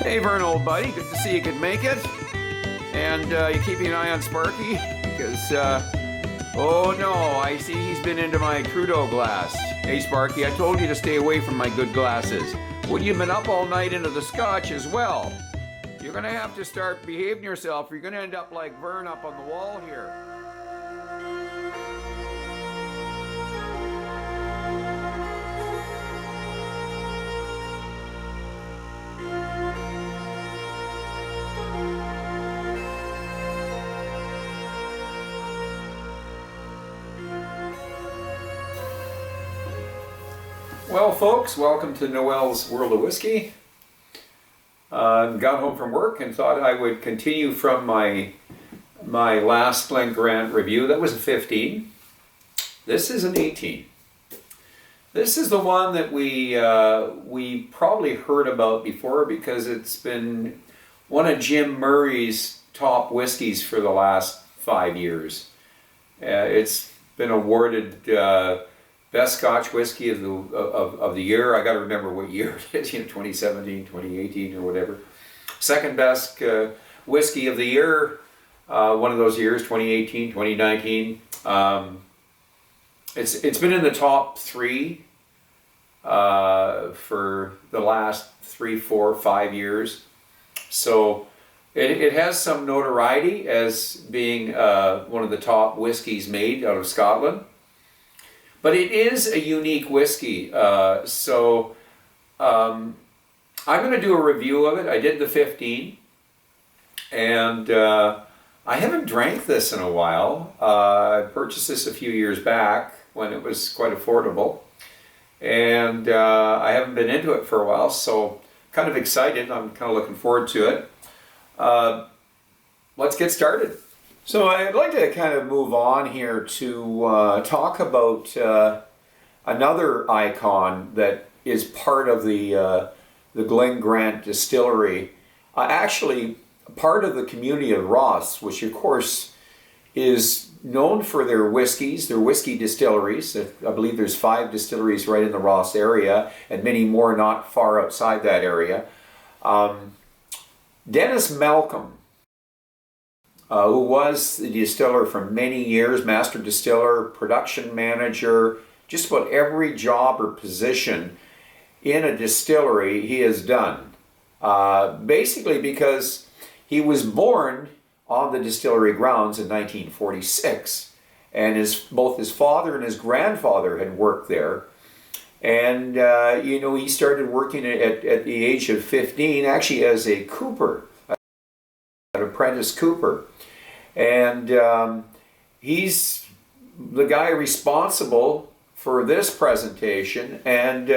Hey Vern, old buddy, good to see you could make it. And you keeping an eye on Sparky? Because, oh no, I see he's been into my Trudeau glass. Hey Sparky, I told you to stay away from my good glasses. Well, you've been up all night into the Scotch as well. You're gonna have to start behaving yourself, or you're gonna end up like Vern up on the wall here. Well, folks, welcome to Noel's World of Whiskey. Got home from work and thought I would continue from my last Glen Grant review. That was a 15. This is an 18. This is the one that we probably heard about before because it's been one of Jim Murray's top whiskeys for the last 5 years. It's been awarded Best Scotch Whisky of the year. I got to remember what year it is, 2017, 2018 or whatever. Second best Whiskey of the year, one of those years, 2018, 2019. It's been in the top 3 for the last 3, 4, 5 years. So it has some notoriety as being one of the top whiskeys made out of Scotland. But it is a unique whiskey, so I'm going to do a review of it. I did the 15, and I haven't drank this in a while. I purchased this a few years back when it was quite affordable, and I haven't been into it for a while, so kind of excited. I'm kind of looking forward to it. Let's get started. So I'd like to kind of move on here to talk about another icon that is part of the Glen Grant Distillery. Actually, part of the community of Ross, which of course is known for their whiskeys, their whiskey distilleries. I believe there's 5 distilleries right in the Ross area and many more not far outside that area. Dennis Malcolm, who was the distiller for many years, master distiller, production manager, just about every job or position in a distillery he has done. Basically because he was born on the distillery grounds in 1946, and both his father and his grandfather had worked there. And he started working at the age of 15, actually as a cooper, an apprentice cooper. And he's the guy responsible for this presentation and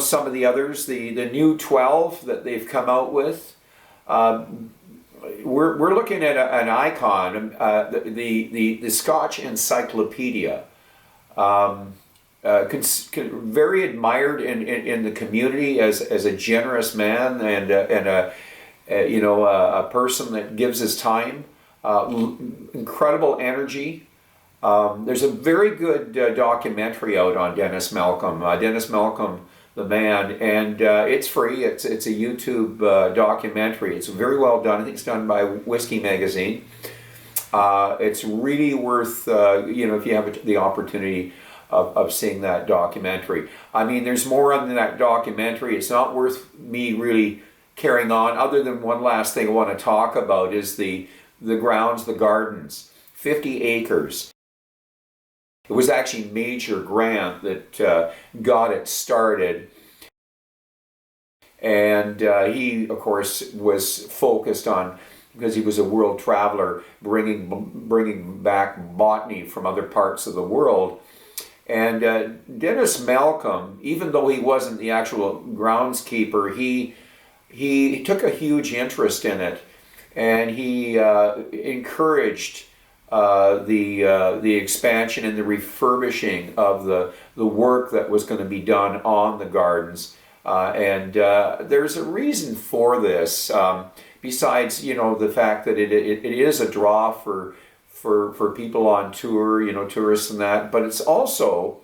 some of the others, the new 12 that they've come out with. We're looking at an icon, the Scotch Encyclopedia. Very admired in the community as a generous man and a person that gives his time, incredible energy. There's a very good documentary out on Dennis Malcolm, Dennis Malcolm the man, and it's free. It's a YouTube documentary. It's very well done. I think it's done by Whiskey Magazine. It's really worth if you have the opportunity of seeing that documentary. I mean, there's more on that documentary. It's not worth me really carrying on, other than one last thing I want to talk about is the grounds, the gardens, 50 acres. It was actually Major Grant that got it started. And he, of course, was focused on, because he was a world traveler, bringing back botany from other parts of the world. And Dennis Malcolm, even though he wasn't the actual groundskeeper, he took a huge interest in it, and he encouraged the expansion and the refurbishing of the work that was going to be done on the gardens. And there's a reason for this, besides the fact that it is a draw for people on tour, tourists and that, but it's also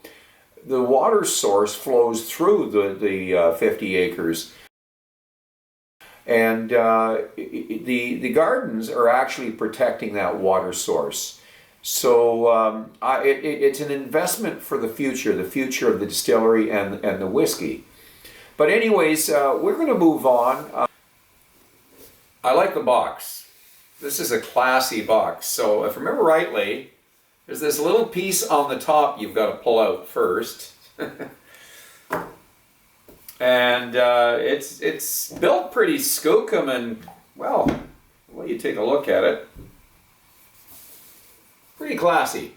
the water source flows through the 50 acres. And the gardens are actually protecting that water source. So it's an investment for the future of the distillery and the whiskey. But anyways, we're going to move on. I like the box. This is a classy box. So if I remember rightly, there's this little piece on the top you've got to pull out first. And it's built pretty skookum, and well, you take a look at it. Pretty classy,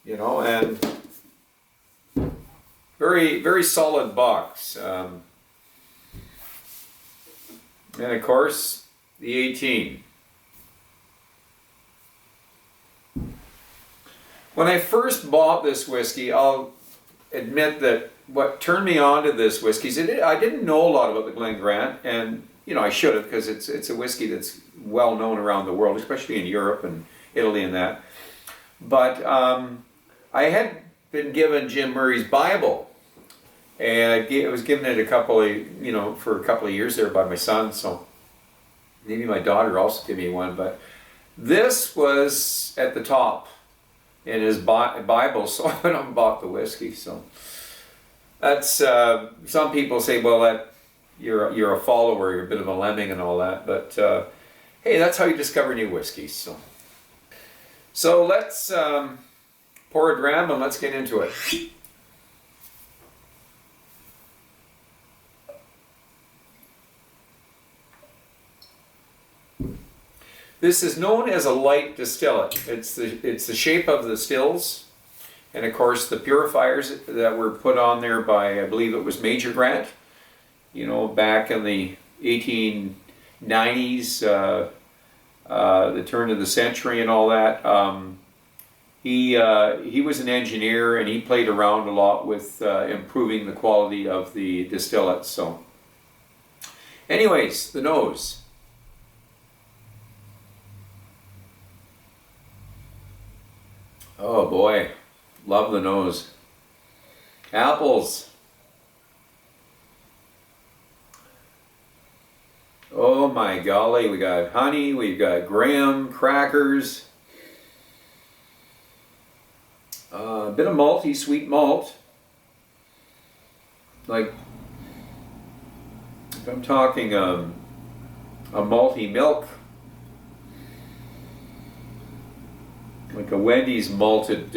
you know, and very, very solid box. And of course, the 18. When I first bought this whiskey, I'll admit that what turned me on to this whiskey is I didn't know a lot about the Glen Grant, and you know I should have, because it's a whiskey that's well known around the world, especially in Europe and Italy and that. But I had been given Jim Murrays Bible, and I was given it for a couple of years there by my son. So maybe my daughter also gave me one, but this was at the top in his Bible, so I went and bought the whiskey. So that's some people say, well, that you're a follower, you're a bit of a lemming and all that, but hey, that's how you discover new whiskeys. So let's pour a dram and let's get into it. This is known as a light distillate. It's the shape of the stills, and of course the purifiers that were put on there by, I believe it was Major Grant, you know, back in the 1890s, the turn of the century and all that. He was an engineer, and he played around a lot with improving the quality of the distillate. So anyways, the nose. Oh boy, love the nose. Apples. Oh my golly, we got honey, we've got graham crackers. A bit of malty, sweet malt. Like, if I'm talking a malty milk, like a Wendy's malted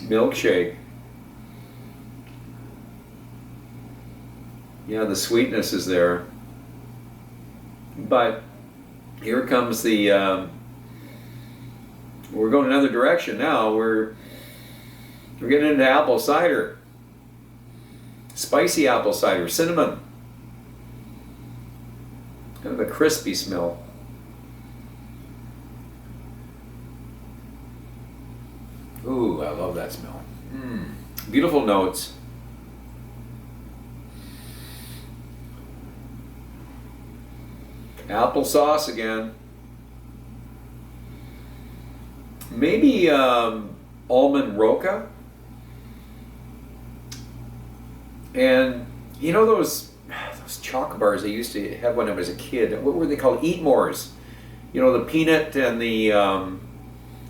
milkshake. Yeah, the sweetness is there. But here comes the, we're going another direction now. We're getting into apple cider. Spicy apple cider, cinnamon. Kind of a crispy smell. Ooh, I love that smell. Beautiful notes. Applesauce again. Maybe almond roca. And you know those chocolate bars I used to have when I was a kid? What were they called? Eatmores. You know, the peanut and the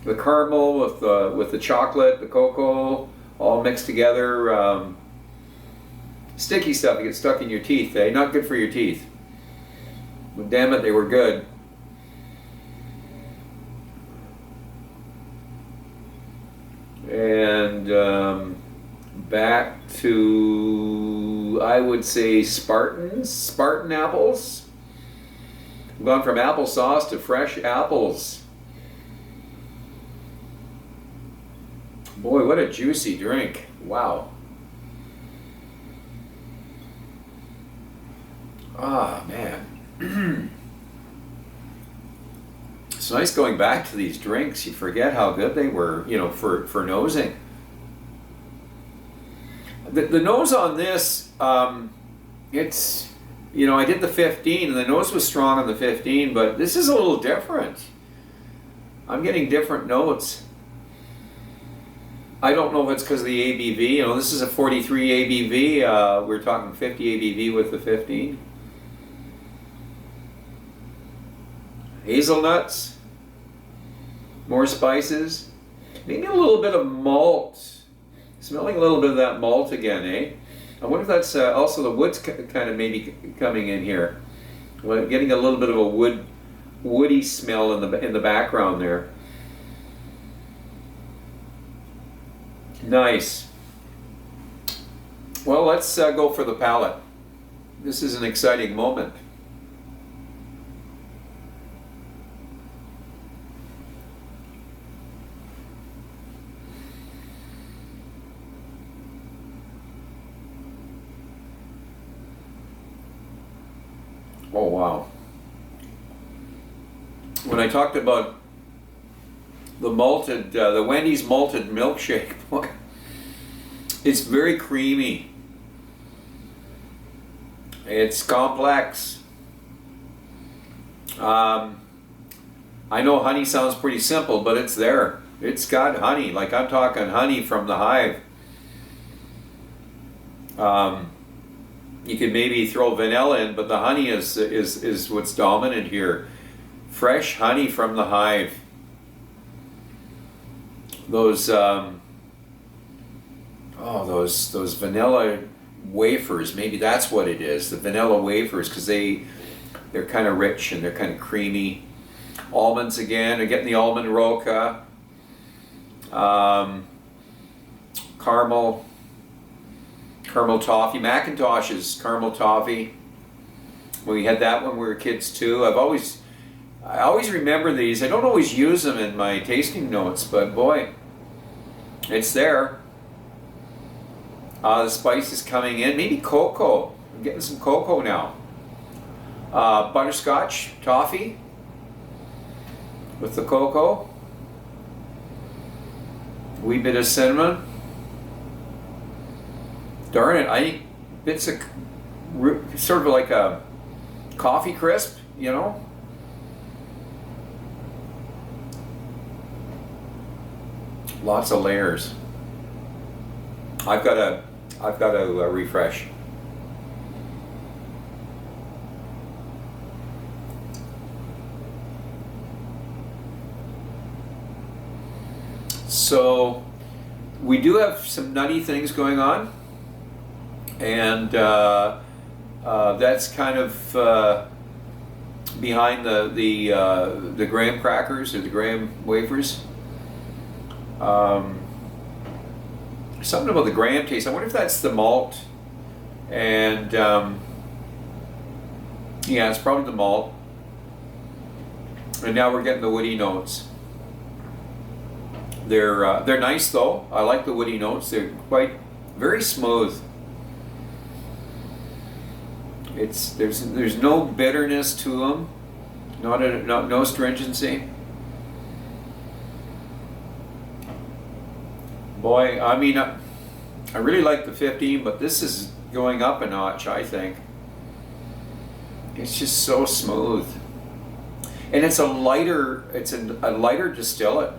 caramel with the chocolate, the cocoa, all mixed together. Sticky stuff, you get stuck in your teeth, eh? Not good for your teeth. But damn it, they were good. And back to, I would say, Spartan apples. We've gone from applesauce to fresh apples. Boy, what a juicy drink. Wow. Ah, man. It's nice going back to these drinks. You forget how good they were, you know, for nosing. The nose on this, it's, you know, I did the 15, and the nose was strong on the 15, but this is a little different. I'm getting different notes. I don't know if it's because of the ABV. You know, this is a 43 ABV. We're talking 50 ABV with the 15. Hazelnuts, more spices, maybe a little bit of malt. Smelling a little bit of that malt again, eh? I wonder if that's also the wood's kind of maybe coming in here. Well, getting a little bit of a woody smell in the background there. Nice. Well, let's go for the palate. This is an exciting moment. Oh, wow. When I talked about the malted, the Wendy's malted milkshake, it's very creamy. It's complex. I know honey sounds pretty simple, but it's there. It's got honey, like I'm talking honey from the hive. You could maybe throw vanilla in, but the honey is what's dominant here. Fresh honey from the hive. Those those vanilla wafers, maybe that's what it is. The vanilla wafers, because they're kind of rich and they're kind of creamy. Almonds again. They're getting the almond roca. Caramel toffee. Macintosh's caramel toffee. We had that when we were kids too. I always remember these. I don't always use them in my tasting notes, but boy, it's there. The spice is coming in. Maybe cocoa. I'm getting some cocoa now. Butterscotch toffee with the cocoa. Wee bit of cinnamon. Darn it, I think bits of sort of like a coffee crisp, you know. Lots of layers. I've got to refresh. So we do have some nutty things going on, and that's kind of behind the graham crackers or the graham wafers. Something about the graham taste. I wonder if that's the malt, and yeah, it's probably the malt. And now we're getting the woody notes. They're nice though. I like the woody notes. They're very smooth. There's no bitterness to them. No stringency. Boy, I mean, I really like the 15, but this is going up a notch, I think. It's just so smooth, and it's a lighter distillate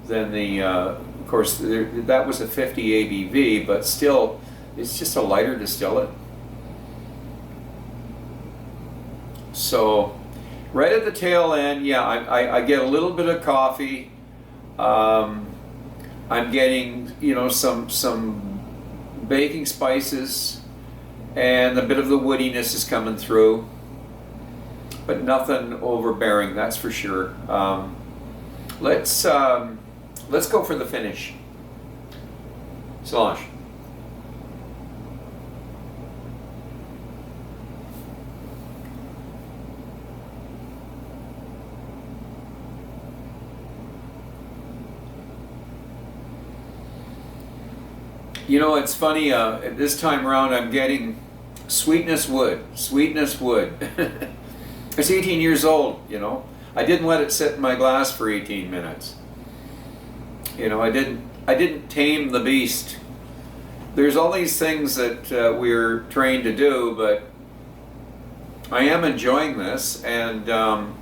than the. Of course, that was a 50 ABV, but still, it's just a lighter distillate. So, right at the tail end, yeah, I get a little bit of coffee. I'm getting, some baking spices, and a bit of the woodiness is coming through, but nothing overbearing, that's for sure. Let's go for the finish. Sláinte. It's funny, this time around I'm getting sweetness wood. It's 18 years old, I didn't let it sit in my glass for 18 minutes. I didn't tame the beast. There's all these things that we're trained to do, but I am enjoying this, and I'm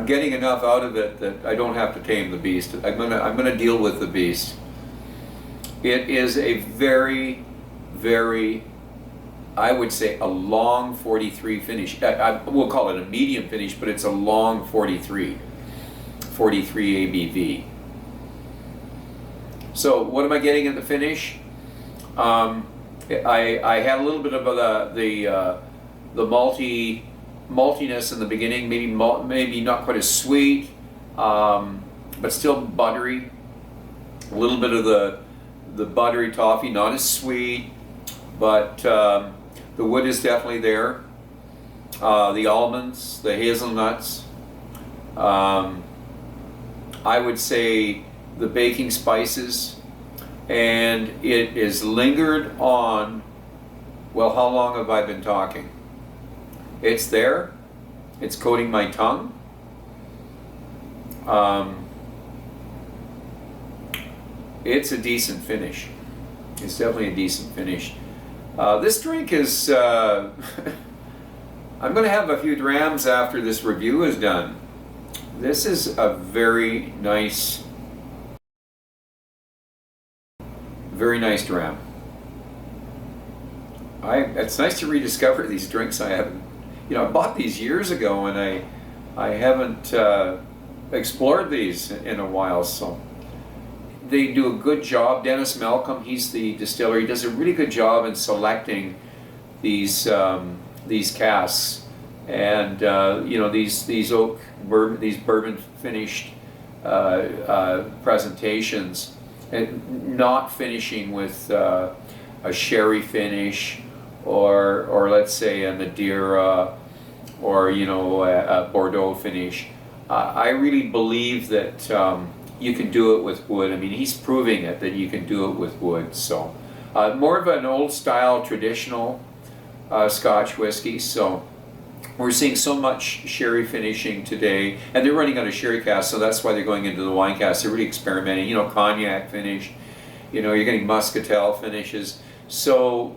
getting enough out of it that I don't have to tame the beast. I'm gonna deal with the beast. It is a very, very, I would say, a long 43 finish. We'll call it a medium finish, but it's a long 43 ABV. So what am I getting in the finish? I had a little bit of the maltiness in the beginning, maybe not quite as sweet, but still buttery. A little bit of the buttery toffee, not as sweet, but the wood is definitely there. The almonds, the hazelnuts. I would say the baking spices, and it is lingered on. Well, how long have I been talking? It's there. It's coating my tongue. It's a decent finish. It's definitely a decent finish. This drink is, I'm going to have a few drams after this review is done. This is a very nice dram. It's nice to rediscover these drinks. I haven't, I bought these years ago, and I haven't explored these in a while. So they do a good job. Dennis Malcolm, he's the distiller. He does a really good job in selecting these casks, and these oak bourbon, these bourbon finished presentations, and not finishing with a sherry finish, or let's say a Madeira, or a Bordeaux finish. I really believe that you can do it with wood. I mean, he's proving it that you can do it with wood. So more of an old style traditional Scotch whiskey. So we're seeing so much sherry finishing today, and they're running out of sherry cask, so that's why they're going into the wine cask. They're really experimenting, cognac finish, you're getting muscatel finishes. So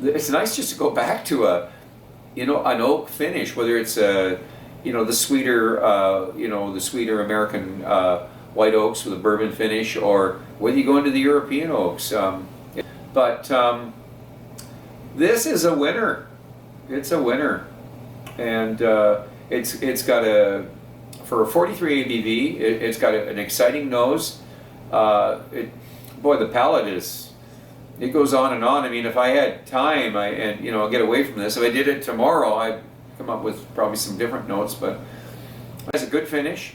it's nice just to go back to an oak finish, whether it's the sweeter American white oaks with a bourbon finish, or whether you go into the European oaks. But this is a winner. It's a winner, and it's got for a 43 ABV. It's got an exciting nose. Boy, the palate it goes on and on. I mean, if I had time, I'll get away from this. If I did it tomorrow, I'd come up with probably some different notes. But it has a good finish.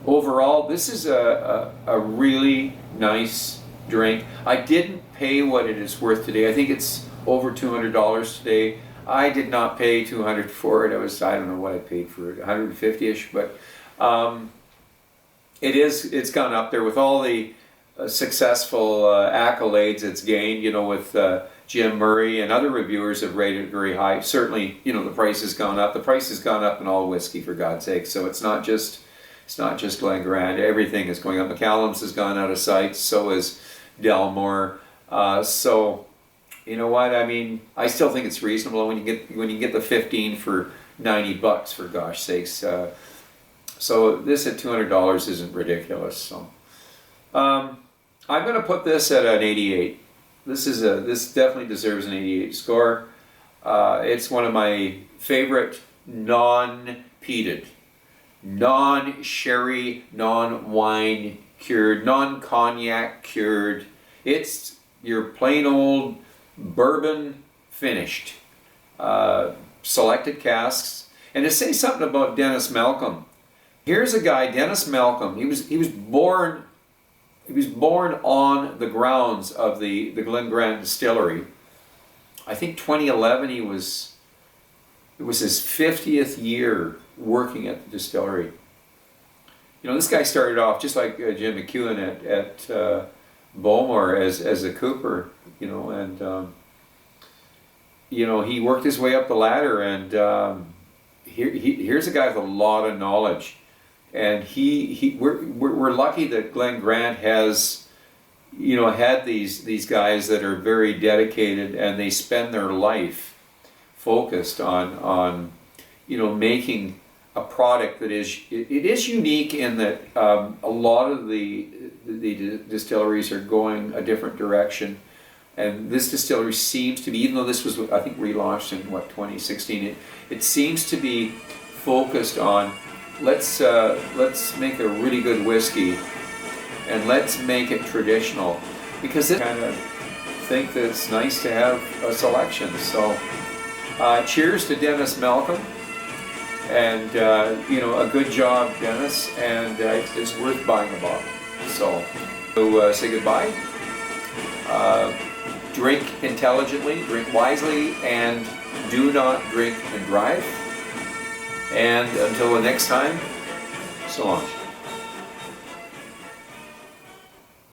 Overall, this is a really nice drink. I didn't pay what it is worth today. I think it's over $200 today. I did not pay $200 for it. I don't know what I paid for it, 150-ish, but it's gone up there with all the successful accolades it's gained, with Jim Murray and other reviewers have rated it very high. Certainly, the price has gone up. The price has gone up in all whiskey, for God's sake. So it's not just Glen Grant. Everything is going up. McCallum's has gone out of sight. So is Delmore. So you know what? I mean, I still think it's reasonable when you get the 15 for $90, for gosh sakes. So this at $200 isn't ridiculous. So I'm going to put this at an 88. This definitely deserves an 88 score. It's one of my favorite non-peated, non-sherry, non-wine cured, non-cognac cured. It's your plain old bourbon finished, selected casks. And to say something about Dennis Malcolm, here's a guy, Dennis Malcolm. He was born on the grounds of the Glen Grant Distillery. I think 2011 it was his 50th year working at the distillery. This guy started off just like Jim McEwen at Bowmore as a cooper, and he worked his way up the ladder, and here's a guy with a lot of knowledge. And we're lucky that Glen Grant has, had these guys that are very dedicated, and they spend their life focused on making a product that is unique in that a lot of the the distilleries are going a different direction. And this distillery seems to be, even though this was, I think, relaunched in 2016, it seems to be focused on let's make a really good whiskey, and let's make it traditional, because they kind of think that it's nice to have a selection. So cheers to Dennis Malcolm, and a good job, Dennis, and it's worth buying a bottle. So say goodbye. Drink intelligently, drink wisely, and do not drink and drive. And until the next time, so long.